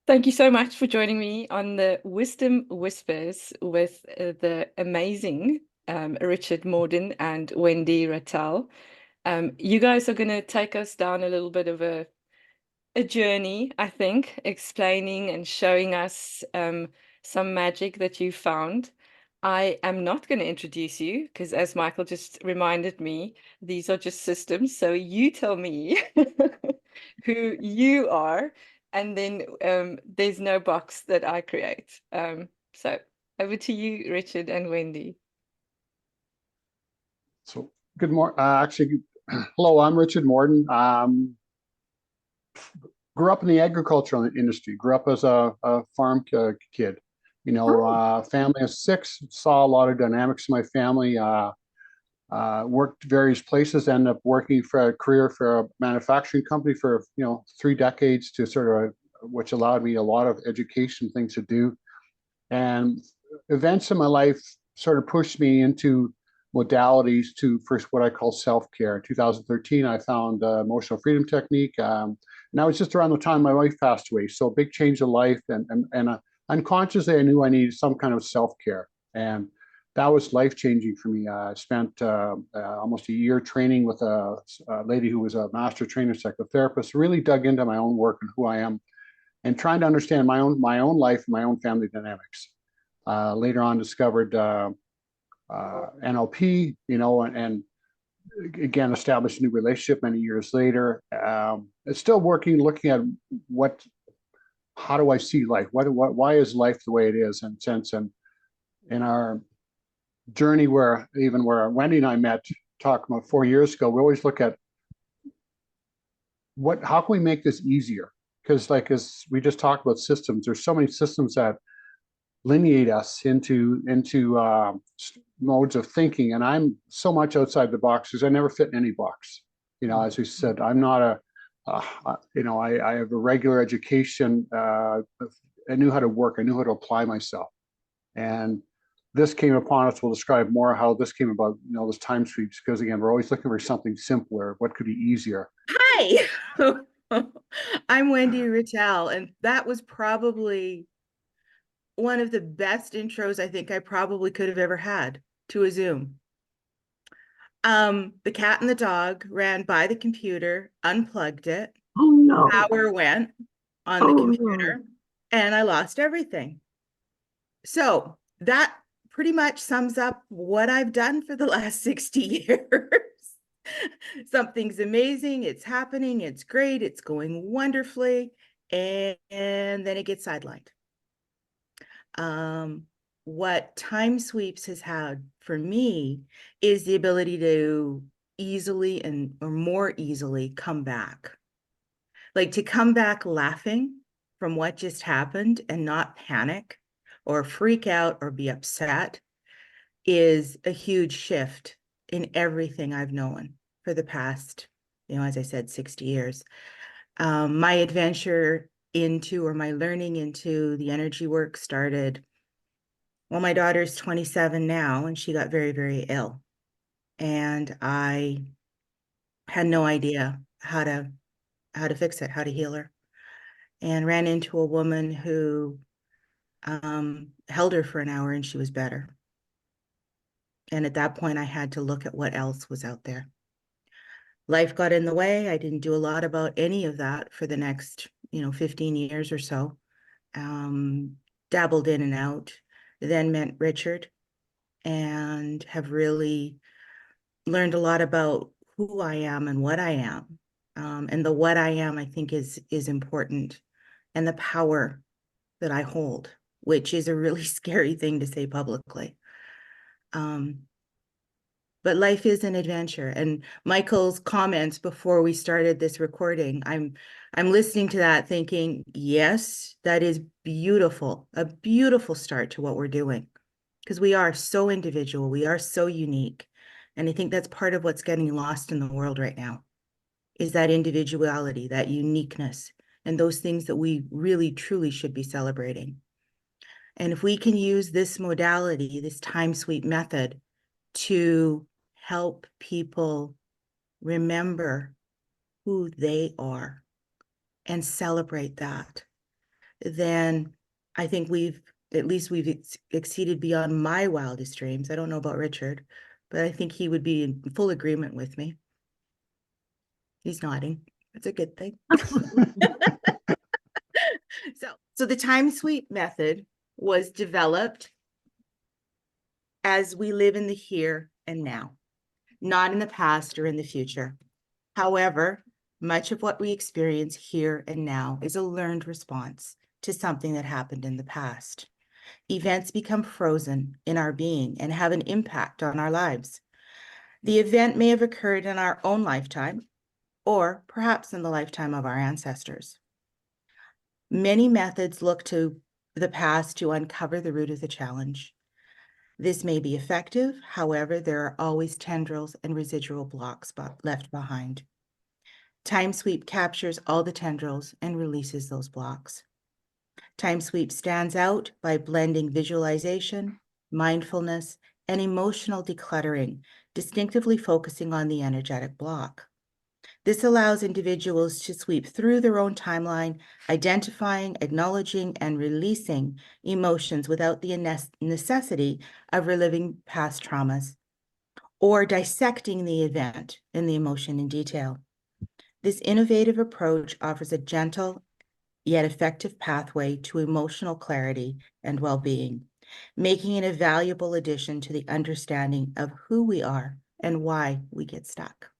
Thank you so much for joining me on the Wisdom Whispers with the amazing Richard Morden and Wendy Rattal. You guys are going to take us down a little bit of a journey, I think, explaining and showing us some magic that you found. I am not going to introduce you because, as Michael just reminded me, these are just systems. So you tell me who you are, and then there's no box that I create. So over to you, Richard and Wendy. So good morning. Hello, I'm Richard Morden. Grew up in the agricultural industry. Grew up as a farm kid. Oh, Family of six. Saw a lot of dynamics in my family. Worked various places. Ended up working for a career for a manufacturing company for 3 decades to sort of, which allowed me a lot of education things to do. And events in my life sort of pushed me into modalities to first what I call self-care. In 2013, I found emotional freedom technique. And that was just around the time my wife passed away. So a big change of life. And unconsciously, I knew I needed some kind of self-care. And that was life-changing for me. I spent almost a year training with a lady who was a master trainer psychotherapist, really dug into my own work and who I am and trying to understand my own life and my own family dynamics. Later on, discovered NLP, and again established a new relationship many years later. It's still working, looking at how do I see life? Why is life the way it is? And since and in our journey, where Wendy and I met, talking about 4 years ago, we always look at how can we make this easier? Because like as we just talked about systems, there's so many systems that lineate us into modes of thinking, and I'm so much outside the box because I never fit in any box. As we said, I'm not I have a regular education. I knew how to work. I knew how to apply myself, and this came upon us. We'll describe more how this came about. Those time sweeps, because again, we're always looking for something simpler. What could be easier? hi. I'm Wendy Rattal, and that was probably one of the best intros I think I probably could have ever had to a Zoom. The cat and the dog ran by the computer, unplugged it, Oh no. power went on the Oh no. computer, and I lost everything. So that pretty much sums up what I've done for the last 60 years. Something's amazing, it's happening, it's great, it's going wonderfully, and then it gets sidelined. What time sweeps has had for me is the ability to easily or more easily come back. Like to come back laughing from what just happened and not panic or freak out or be upset is a huge shift in everything I've known for the past, as I said, 60 years. My adventure into, or my learning into the energy work started, well, my daughter's 27 now, and she got very, very ill. And I had no idea how to fix it, how to heal her, and ran into a woman who held her for an hour and she was better. And at that point, I had to look at what else was out there. Life got in the way. I didn't do a lot about any of that for the next, 15 years or so. Dabbled in and out, then met Richard, and have really learned a lot about who I am and what I am. And the what I am, I think, is important, and the power that I hold, which is a really scary thing to say publicly. But life is an adventure. And Michael's comments before we started this recording, I'm listening to that thinking, yes, that is beautiful, a beautiful start to what we're doing, because we are so individual, we are so unique. And I think that's part of what's getting lost in the world right now, is that individuality, that uniqueness, and those things that we really, truly should be celebrating. And if we can use this modality, this time sweep method, to help people remember who they are and celebrate that, then I think at least we've exceeded beyond my wildest dreams. I don't know about Richard, but I think he would be in full agreement with me. He's nodding. That's a good thing. So the time sweep method was developed as we live in the here and now, not in the past or in the future. However, much of what we experience here and now is a learned response to something that happened in the past. Events become frozen in our being and have an impact on our lives. The event may have occurred in our own lifetime, or perhaps in the lifetime of our ancestors. Many methods look to the past to uncover the root of the challenge. This may be effective, however, there are always tendrils and residual blocks left behind. Time sweep captures all the tendrils and releases those blocks. Time sweep stands out by blending visualization, mindfulness, and emotional decluttering, distinctively focusing on the energetic block. This allows individuals to sweep through their own timeline, identifying, acknowledging, and releasing emotions without the necessity of reliving past traumas or dissecting the event and the emotion in detail. This innovative approach offers a gentle yet effective pathway to emotional clarity and well-being, making it a valuable addition to the understanding of who we are and why we get stuck.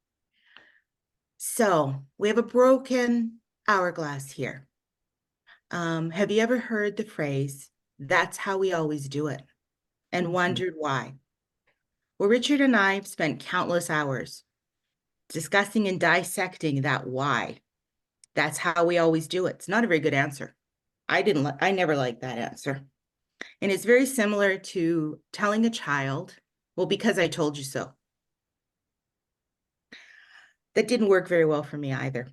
So we have a broken hourglass here. Have you ever heard the phrase, "That's how we always do it," and wondered why? Well, Richard and I have spent countless hours discussing and dissecting that why. That's how we always do it. It's not a very good answer. I never liked that answer. And it's very similar to telling a child, well, because I told you so. That didn't work very well for me either.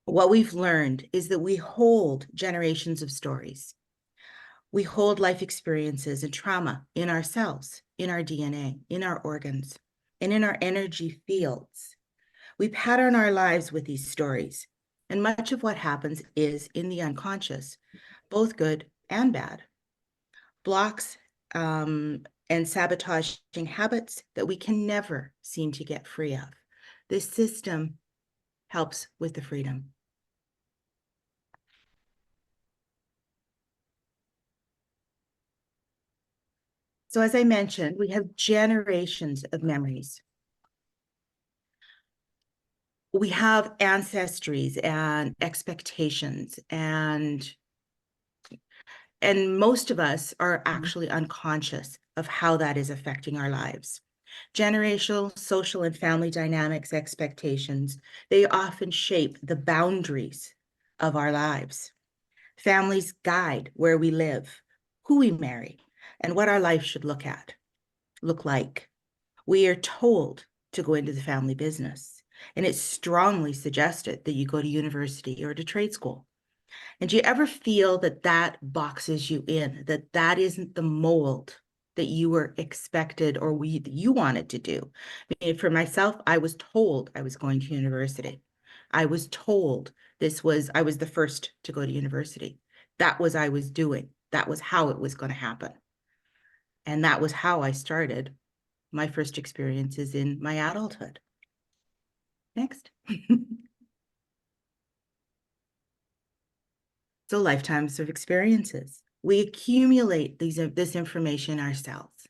What we've learned is that we hold generations of stories. We hold life experiences and trauma in ourselves, in our DNA, in our organs, and in our energy fields. We pattern our lives with these stories, and much of what happens is in the unconscious, both good and bad. Blocks and sabotaging habits that we can never seem to get free of. This system helps with the freedom. So as I mentioned, we have generations of memories. We have ancestries and expectations, and most of us are actually unconscious of how that is affecting our lives. Generational, social, and family dynamics, expectations, they often shape the boundaries of our lives. Families guide where we live, who we marry, and what our life should look like. We are told to go into the family business, and it's strongly suggested that you go to university or to trade school. And do you ever feel that that boxes you in, that that isn't the mold that you were expected or you wanted to do? I mean, for myself, I was told I was going to university. I was told I was the first to go to university. That was I was doing. That was how it was going to happen. And that was how I started my first experiences in my adulthood. Next. So lifetimes of experiences. We accumulate this information ourselves,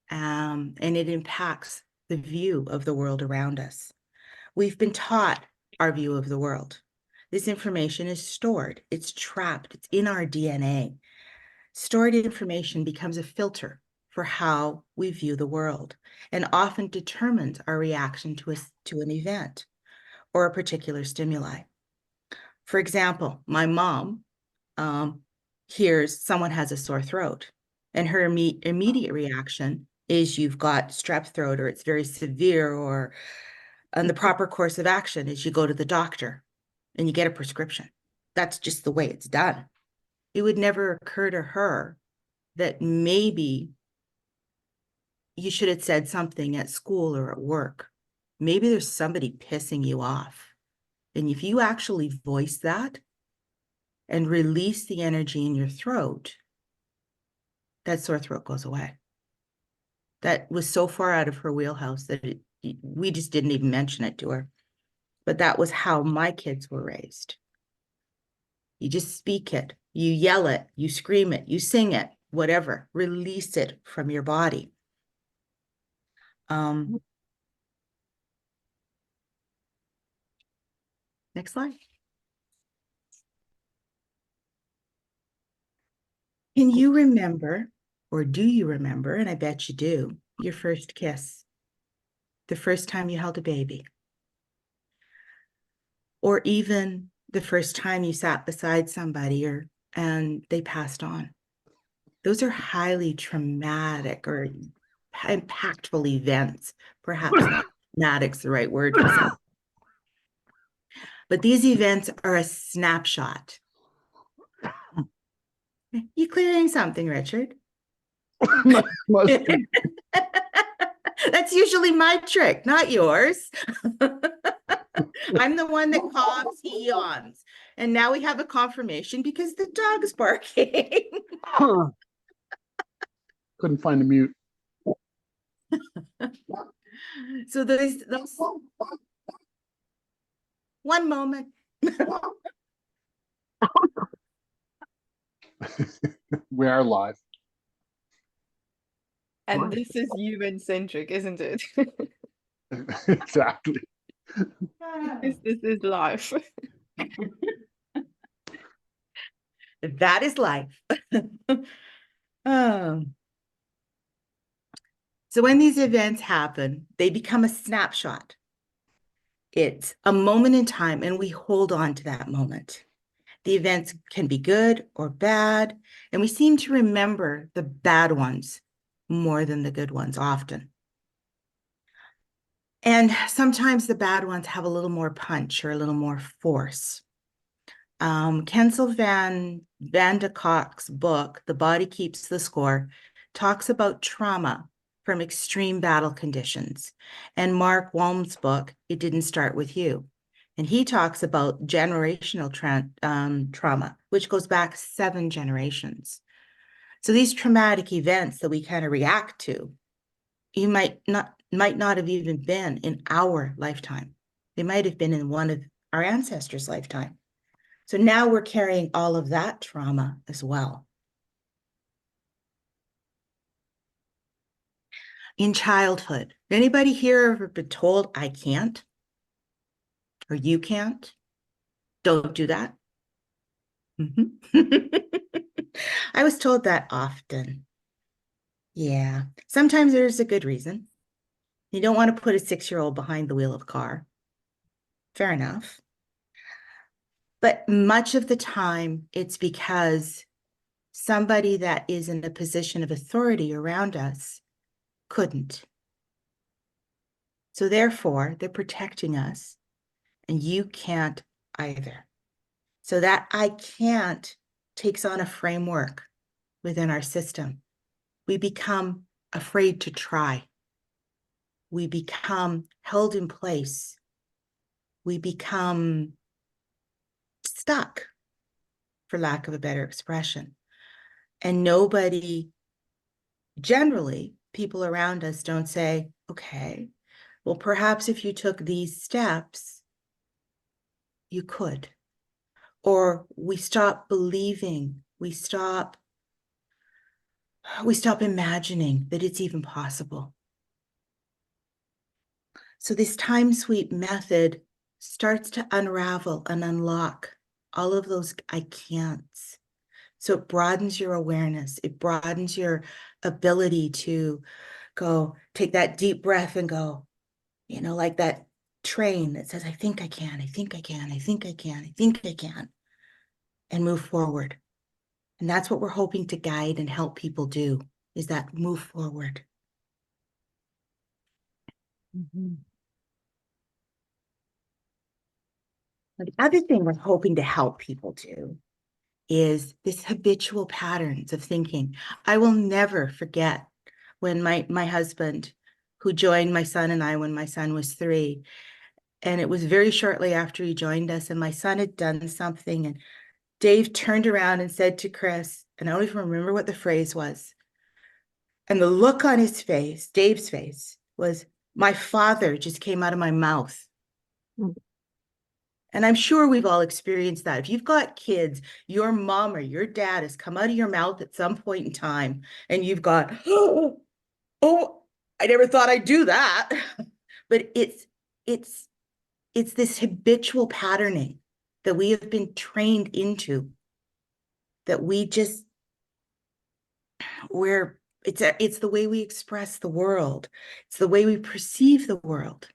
and it impacts the view of the world around us. We've been taught our view of the world. This information is stored, it's trapped, it's in our DNA. Stored information becomes a filter for how we view the world and often determines our reaction to an event or a particular stimuli. For example, my mom hears someone has a sore throat, and her immediate reaction is you've got strep throat, or it's very severe, and the proper course of action is you go to the doctor and you get a prescription. That's just the way it's done. It would never occur to her that maybe you should have said something at school or at work. Maybe there's somebody pissing you off. And if you actually voice that, and release the energy in your throat, that sore throat goes away. That was so far out of her wheelhouse that we just didn't even mention it to her. But that was how my kids were raised. You just speak it, you yell it, you scream it, you sing it, whatever, release it from your body. Next slide. Can you remember, or do you remember, and I bet you do, your first kiss? The first time you held a baby? Or even the first time you sat beside somebody and they passed on? Those are highly traumatic or impactful events. Perhaps not traumatic's the right word for some. But these events are a snapshot. You clearing something, Richard? Must be. That's usually my trick, not yours. I'm the one that coughs, he yawns. And now we have a confirmation because the dog's barking. Couldn't find the mute. So those one moment. We are live. And this is human-centric, isn't it? Exactly. This is life. That is life. So when these events happen, they become a snapshot. It's a moment in time, and we hold on to that moment. The events can be good or bad, and we seem to remember the bad ones more than the good ones often. And sometimes the bad ones have a little more punch or a little more force. Kensel Van de Kolk's book, The Body Keeps the Score, talks about trauma from extreme battle conditions. And Mark Walm's book, It Didn't Start With You. And he talks about generational trauma, which goes back 7 generations. So these traumatic events that we kind of react to, you might not have even been in our lifetime. They might have been in one of our ancestors' lifetime. So now we're carrying all of that trauma as well. In childhood, anybody here ever been told, I can't? Or you can't? Don't do that? I was told that often. Yeah, sometimes there's a good reason. You don't want to put a 6-year-old behind the wheel of a car. Fair enough. But much of the time, it's because somebody that is in a position of authority around us couldn't. So therefore, they're protecting us, and you can't either. So that I can't takes on a framework within our system. We become afraid to try. We become held in place. We become stuck, for lack of a better expression. And nobody, generally, people around us don't say, okay, well, perhaps if you took these steps, you could. Or we stop believing, we stop imagining that it's even possible. So this time sweep method starts to unravel and unlock all of those I can'ts. So it broadens your awareness. It broadens your ability to go take that deep breath and go, like that train that says, I think I can, I think I can, I think I can, I think I can, and move forward. And that's what we're hoping to guide and help people do, is that move forward. The other thing we're hoping to help people do is this habitual patterns of thinking. I will never forget when my husband, who joined my son and I when my son was 3, and it was very shortly after he joined us, and my son had done something, and Dave turned around and said to Chris, and I don't even remember what the phrase was. And the look on his face, Dave's face, was, my father just came out of my mouth. Mm. And I'm sure we've all experienced that. If you've got kids, your mom or your dad has come out of your mouth at some point in time, and you've got, oh, I never thought I'd do that. But it's this habitual patterning that we have been trained into, that it's the way we express the world. It's the way we perceive the world.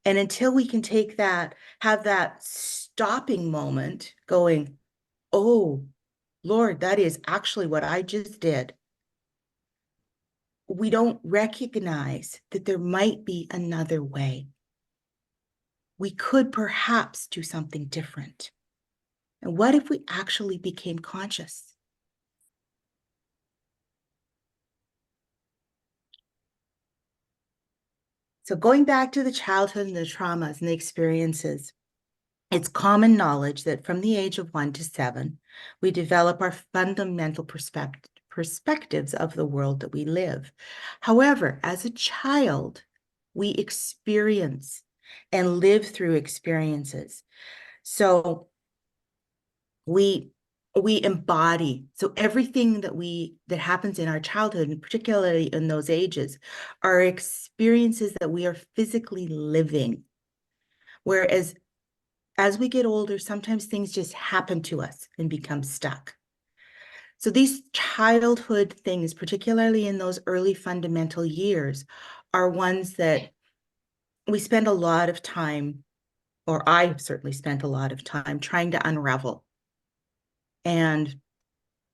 And until we can have that stopping moment going, oh, Lord, that is actually what I just did. We don't recognize that there might be another way. We could perhaps do something different. And what if we actually became conscious? So going back to the childhood and the traumas and the experiences, it's common knowledge that from the age of 1 to 7, we develop our fundamental perspectives of the world that we live. However, as a child, we experience and live through experiences. So we embody. So everything that happens in our childhood, and particularly in those ages, are experiences that we are physically living. Whereas as we get older, sometimes things just happen to us and become stuck. So these childhood things, particularly in those early fundamental years, are ones that we spend a lot of time, or I have certainly spent a lot of time trying to unravel. And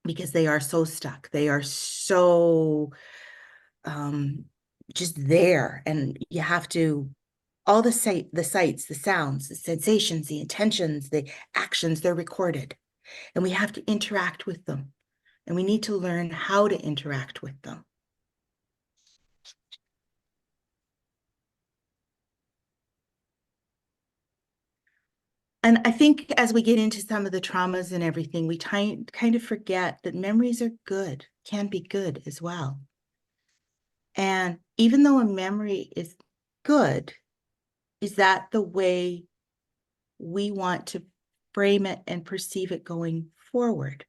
because they are so stuck, they are so just there, and you have to, all the sights, the sounds, the sensations, the intentions, the actions, they're recorded, and we have to interact with them, and we need to learn how to interact with them. And I think as we get into some of the traumas and everything, we kind of forget that memories are good, can be good as well. And even though a memory is good, is that the way we want to frame it and perceive it going forward?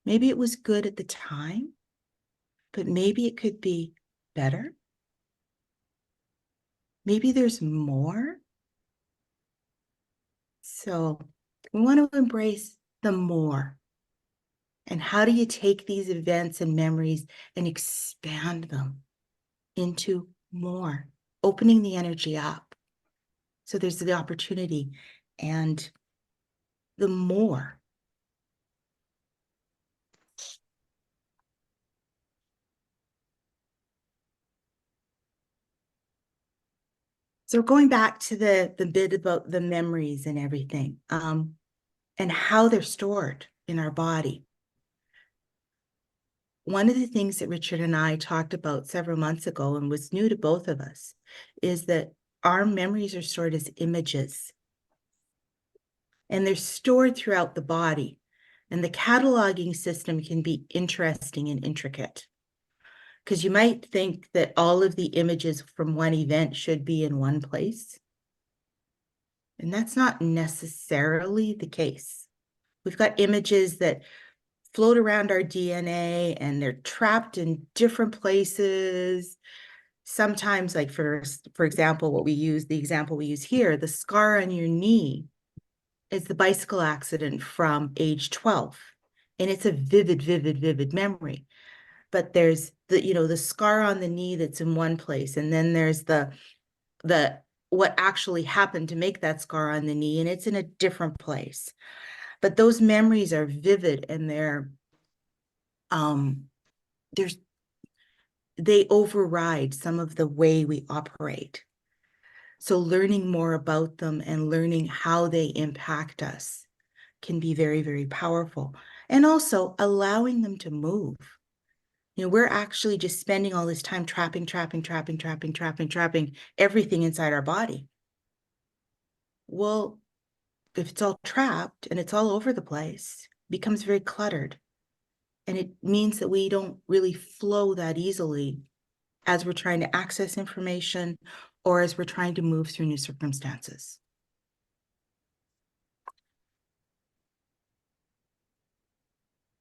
Maybe it was good at the time, but maybe it could be better. Maybe there's more. So we want to embrace the more. And how do you take these events and memories and expand them into more, opening the energy up? So there's the opportunity and the more. So going back to the bit about the memories and everything, and how they're stored in our body. One of the things that Richard and I talked about several months ago, and was new to both of us, is that our memories are stored as images. And they're stored throughout the body. And the cataloging system can be interesting and intricate, because you might think that all of the images from one event should be in one place. And that's not necessarily the case. We've got images that float around our DNA, and they're trapped in different places. Sometimes, like for example, the example we use here, the scar on your knee is the bicycle accident from age 12. And it's a vivid memory. But there's the scar on the knee that's in one place, and then there's the what actually happened to make that scar on the knee, and it's in a different place. But those memories are vivid, and they override some of the way we operate. So learning more about them and learning how they impact us can be very, very powerful. And also allowing them to move. We're actually just spending all this time trapping everything inside our body. Well, if it's all trapped and it's all over the place, it becomes very cluttered. And it means that we don't really flow that easily as we're trying to access information or as we're trying to move through new circumstances.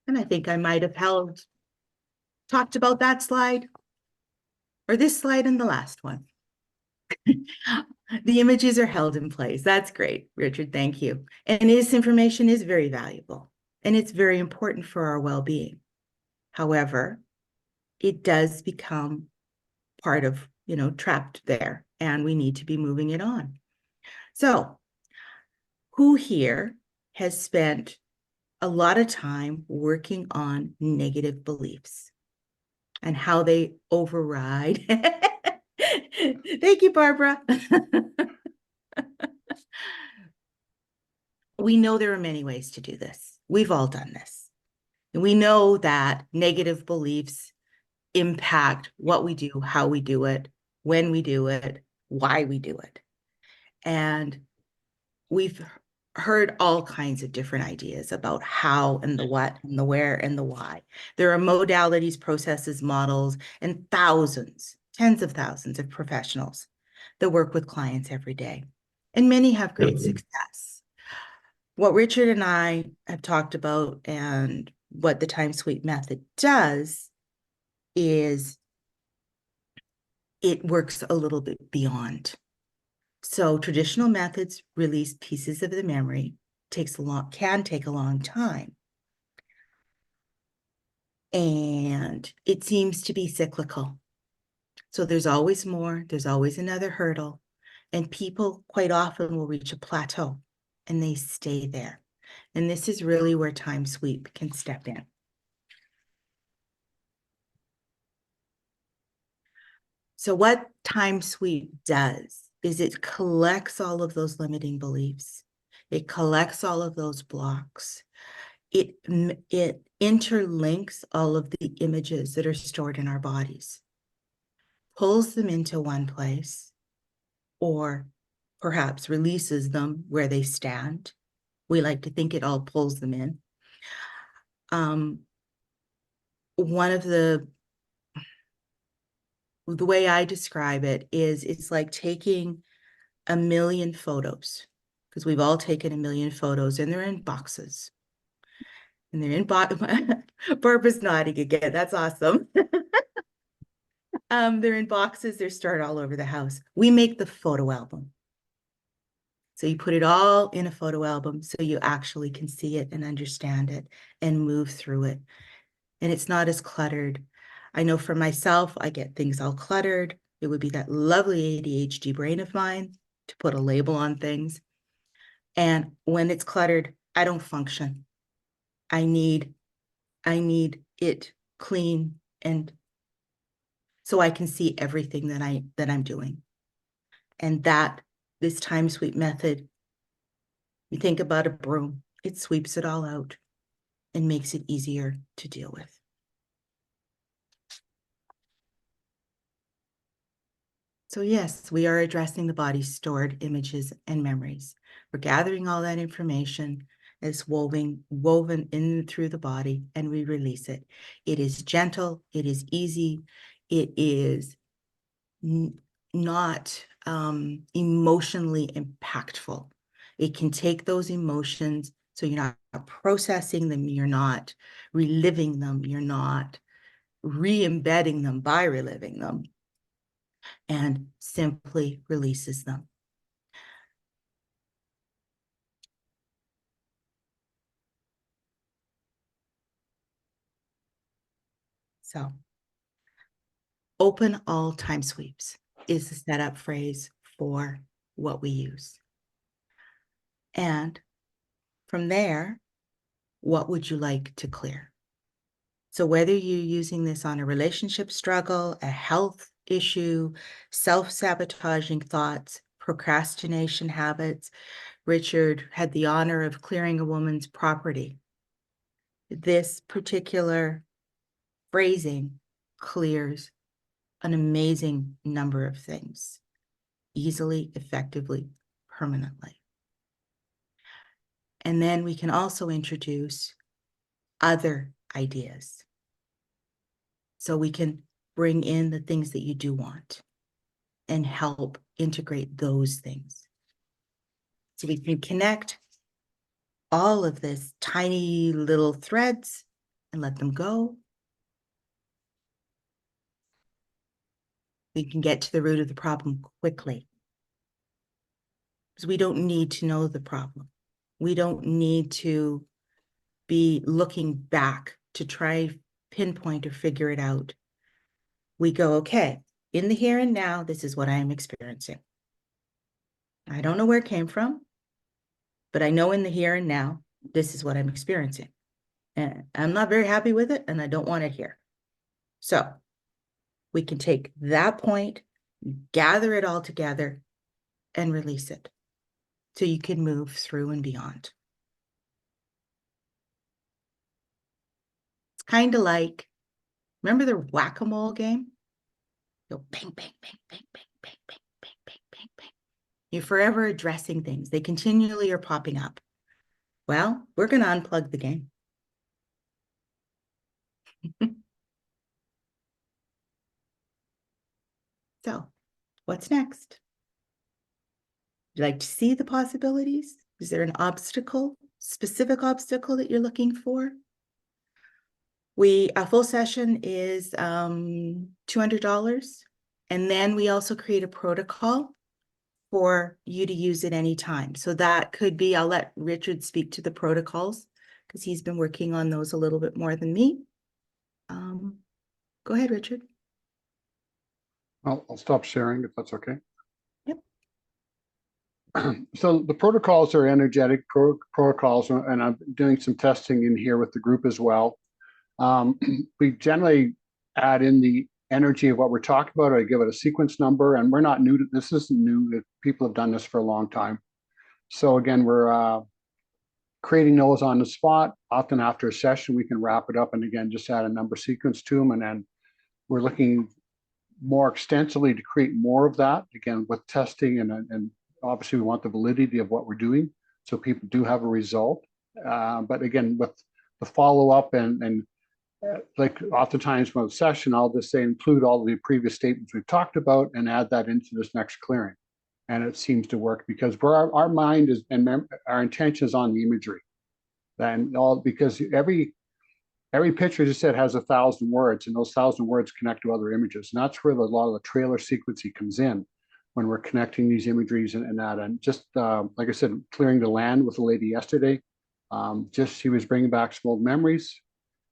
And I think I might have talked about that slide or this slide in the last one. The images are held in place. That's great, Richard. Thank you. And this information is very valuable and it's very important for our well-being. However, it does become part of, trapped there, and we need to be moving it on. So, who here has spent a lot of time working on negative beliefs and how they override? Thank you, Barbara. We know there are many ways to do this. We've all done this. And we know that negative beliefs impact what we do, how we do it, when we do it, why we do it. And we've heard all kinds of different ideas about how and the what and the where and the why. There are modalities, processes, models, and thousands, tens of thousands of professionals that work with clients every day. And many have great success. What Richard and I have talked about and what the time sweep method does is it works a little bit beyond. So traditional methods release pieces of the memory, can take a long time. And it seems to be cyclical. So there's always more, there's always another hurdle, and people quite often will reach a plateau and they stay there. And this is really where time sweep can step in. So what time sweep does is it collects all of those limiting beliefs. It collects all of those blocks. It interlinks all of the images that are stored in our bodies, pulls them into one place, or perhaps releases them where they stand. We like to think it all pulls them in. One of the way I describe it is it's like taking a million photos, because we've all taken a million photos and they're in boxes. And they're in Barbara's nodding again. That's awesome. They're in boxes, they're stored all over the house. We make the photo album. So you put it all in a photo album so you actually can see it and understand it and move through it. And it's not as cluttered. I know for myself, I get things all cluttered. It would be that lovely ADHD brain of mine to put a label on things. And when it's cluttered, I don't function. I need it clean and so I can see everything that I'm doing. And this time sweep method, you think about a broom, it sweeps it all out and makes it easier to deal with. So yes, we are addressing the body's stored images and memories. We're gathering all that information. It's woven in through the body, and we release it. It is gentle, it is easy, it is not emotionally impactful. It can take those emotions, so you're not processing them, you're not reliving them, you're not re-embedding them by reliving them, and simply releases them. So, open all time sweeps is the setup phrase for what we use. And from there, what would you like to clear? So whether you're using this on a relationship struggle, a health issue, self-sabotaging thoughts, procrastination habits, Richard had the honor of clearing a woman's property. This particular phrasing clears an amazing number of things, easily, effectively, permanently. And then we can also introduce other ideas. So we can bring in the things that you do want and help integrate those things. So we can connect all of this tiny little threads and let them go. We can get to the root of the problem quickly. Because we don't need to know the problem. We don't need to be looking back to try pinpoint or figure it out. We go, okay, in the here and now, this is what I am experiencing. I don't know where it came from, but I know in the here and now, this is what I'm experiencing. And I'm not very happy with it, and I don't want it here. So we can take that point, gather it all together, and release it. So you can move through and beyond. It's kind of like, remember the whack-a-mole game? Go bang, bang, bang, bang, bang, bang, bang, bang, bang, bang, bang. You're forever addressing things. They continually are popping up. Well, we're going to unplug the game. So, what's next? Would you like to see the possibilities? Is there an obstacle, specific obstacle that you're looking for? A full session is $200. And then we also create a protocol for you to use at any time. So that could be, I'll let Richard speak to the protocols because he's been working on those a little bit more than me. Go ahead, Richard. I'll stop sharing if that's okay. Yep. So the protocols are energetic protocols, and I'm doing some testing in here with the group as well. We generally add in the energy of what we're talking about. I give it a sequence number, and we're not new to this. Isn't new. People have done this for a long time. So again, we're creating those on the spot. Often after a session, we can wrap it up and again just add a number sequence to them, and then we're looking more extensively to create more of that. Again, with testing and obviously we want the validity of what we're doing, so people do have a result. But again, with the follow up and like oftentimes with a session, I'll just say include all the previous statements we've talked about and add that into this next clearing. And it seems to work because our mind is and our intention is on the imagery. And all because every picture, as you said, has 1,000 words, and those 1,000 words connect to other images. And that's where a lot of the trailer sequencing comes in when we're connecting these imageries and that. And just like I said, clearing the land with a lady yesterday, just she was bringing back some old memories,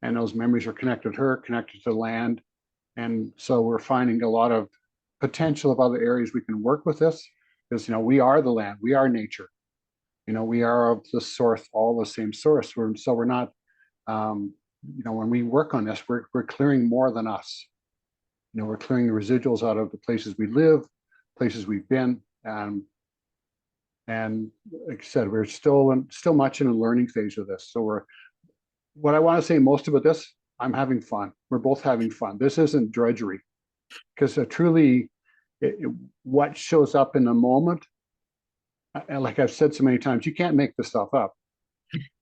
and those memories are connected to her, connected to the land. And so we're finding a lot of potential of other areas we can work with this because, we are the land, we are nature. We are of the source, all the same source. So we're not, when we work on this, we're clearing more than us. We're clearing the residuals out of the places we live, places we've been, and like I said, we're still much in a learning phase of this. So what I want to say most about this, I'm having fun. We're both having fun. This isn't drudgery, because truly, what shows up in the moment, and like I've said so many times, you can't make this stuff up.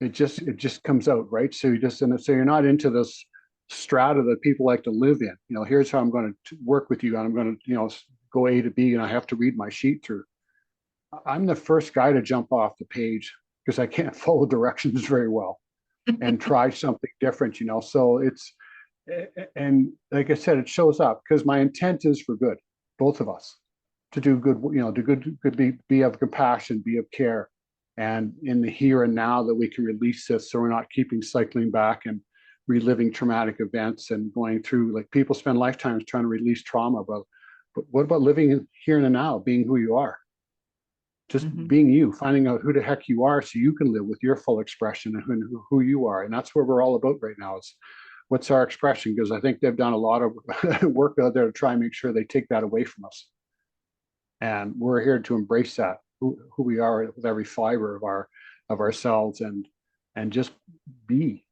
It just comes out, right? So you're not into this strata that people like to live in. Here's how I'm going to work with you, and I'm going to go A to B, and I have to read my sheet through. I'm the first guy to jump off the page because I can't follow directions very well and try something different. So it's, and like I said, it shows up because my intent is for good, both of us, to do good. Do good, be of compassion, be of care. And in the here and now that we can release this, so we're not keeping cycling back and reliving traumatic events and going through, like people spend lifetimes trying to release trauma, but what about living here and now, being who you are? Just being you, finding out who the heck you are so you can live with your full expression and who you are. And that's what we're all about right now is what's our expression? Because I think they've done a lot of work out there to try and make sure they take that away from us. And we're here to embrace that, who we are with every fiber of ourselves and just be.